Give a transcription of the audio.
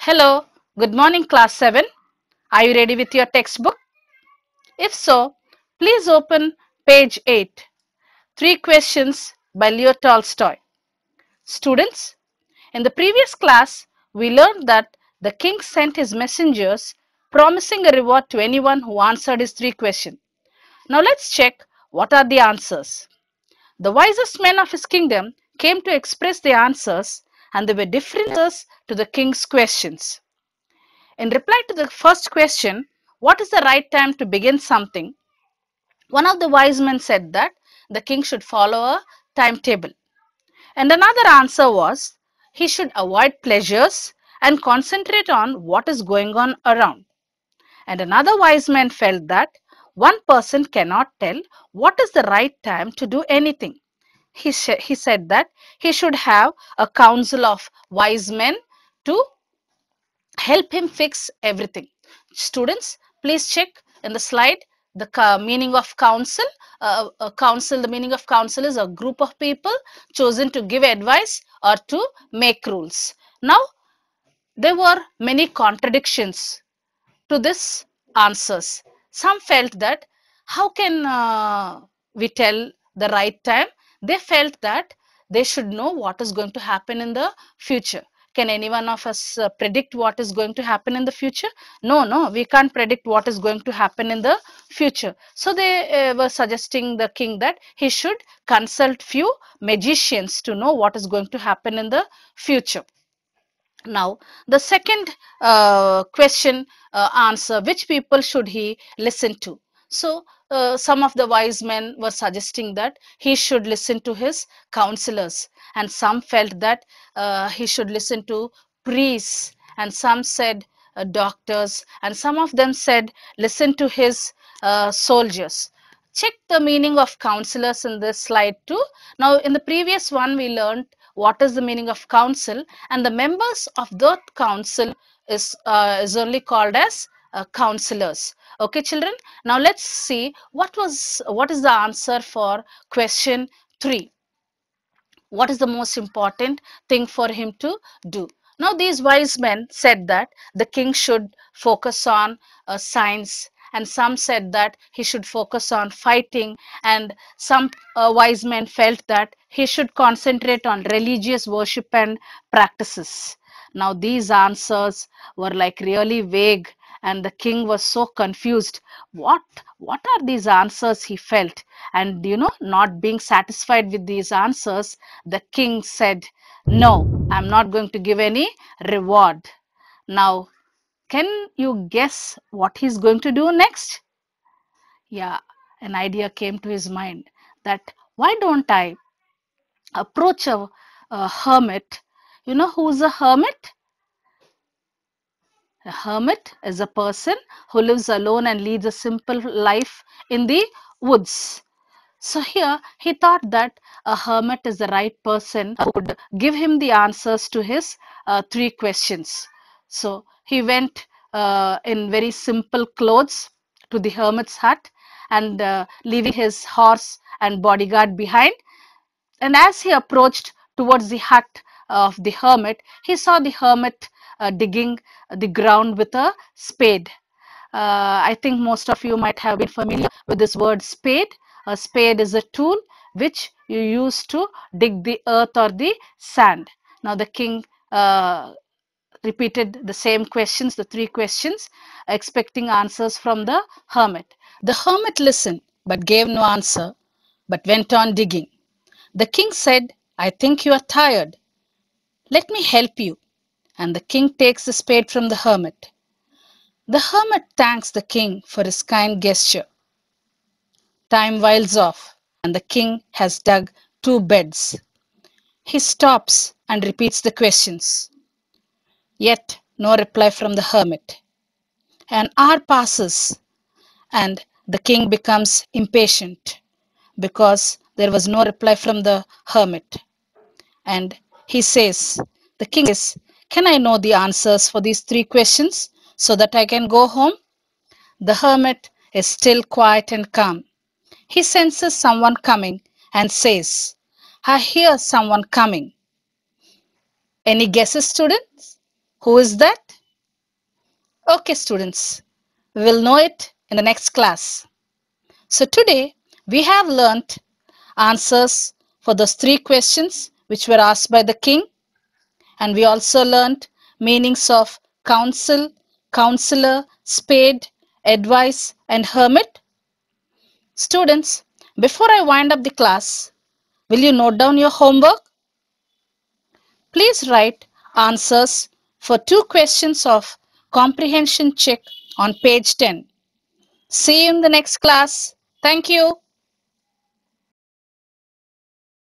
Hello, good morning class 7. Are you ready with your textbook? If so, please open page 8. Three questions by Leo Tolstoy. Students, in the previous class, we learned that the king sent his messengers promising a reward to anyone who answered his three questions. Now let's check what are the answers. The wisest men of his kingdom came to express the answers, and they were different answers to the king's questions. In reply to the first question, what is the right time to begin something? One of the wise men said that the king should follow a timetable. And another answer was he should avoid pleasures and concentrate on what is going on around. And another wise man felt that one person cannot tell what is the right time to do anything. He said that he should have a council of wise men to help him fix everything. Students, please check in the slide the meaning of council. The meaning of council is a group of people chosen to give advice or to make rules. Now, there were many contradictions to this answers. Some felt that how can we tell the right time? They felt that they should know what is going to happen in the future. Can any one of us predict what is going to happen in the future? No, we can't predict what is going to happen in the future. So they were suggesting the king that he should consult few magicians to know what is going to happen in the future. Now, the second question answer, which people should he listen to? So, some of the wise men were suggesting that he should listen to his counselors, and some felt that he should listen to priests, and some said doctors, and some of them said listen to his soldiers. Check the meaning of counselors in this slide too. Now, in the previous one, we learned what is the meaning of council, and the members of that council is only called as counselors. Okay, children. Now let's see what is the answer for question 3. What is the most important thing for him to do? Now, these wise men said that the king should focus on science, and some said that he should focus on fighting, and some wise men felt that he should concentrate on religious worship and practices. Now, these answers were like really vague, and the king was so confused. What are these answers, he felt. And not being satisfied with these answers, the king said, no, I'm not going to give any reward. Now, can you guess what he's going to do next? Yeah, an idea came to his mind that why don't I approach a hermit? You know who's a hermit? A hermit is a person who lives alone and leads a simple life in the woods. So here he thought that a hermit is the right person who would give him the answers to his three questions. So he went in very simple clothes to the hermit's hut, and leaving his horse and bodyguard behind. And as he approached towards the hut of the hermit, he saw the hermit digging the ground with a spade. I think most of you might have been familiar with this word spade. A spade is a tool which you use to dig the earth or the sand. Now the king repeated the same questions, the three questions, expecting answers from the hermit. The hermit listened but gave no answer, but went on digging. The king said, I think you are tired. Let me help you. And the king takes the spade from the hermit. The hermit thanks the king for his kind gesture. Time whiles off, and the king has dug 2 beds. He stops and repeats the questions. Yet no reply from the hermit. An hour passes, and the king becomes impatient because there was no reply from the hermit. And he says, the king says, can I know the answers for these 3 questions so that I can go home? The hermit is still quiet and calm. He senses someone coming and says, I hear someone coming. Any guesses, students? Who is that? Okay, students, we will know it in the next class. So today we have learnt answers for those three questions which were asked by the king, and we also learnt meanings of counsel, counselor, spade, advice, and hermit. Students, before I wind up the class, will you note down your homework? Please write answers for two questions of comprehension check on page 10. See you in the next class. Thank you.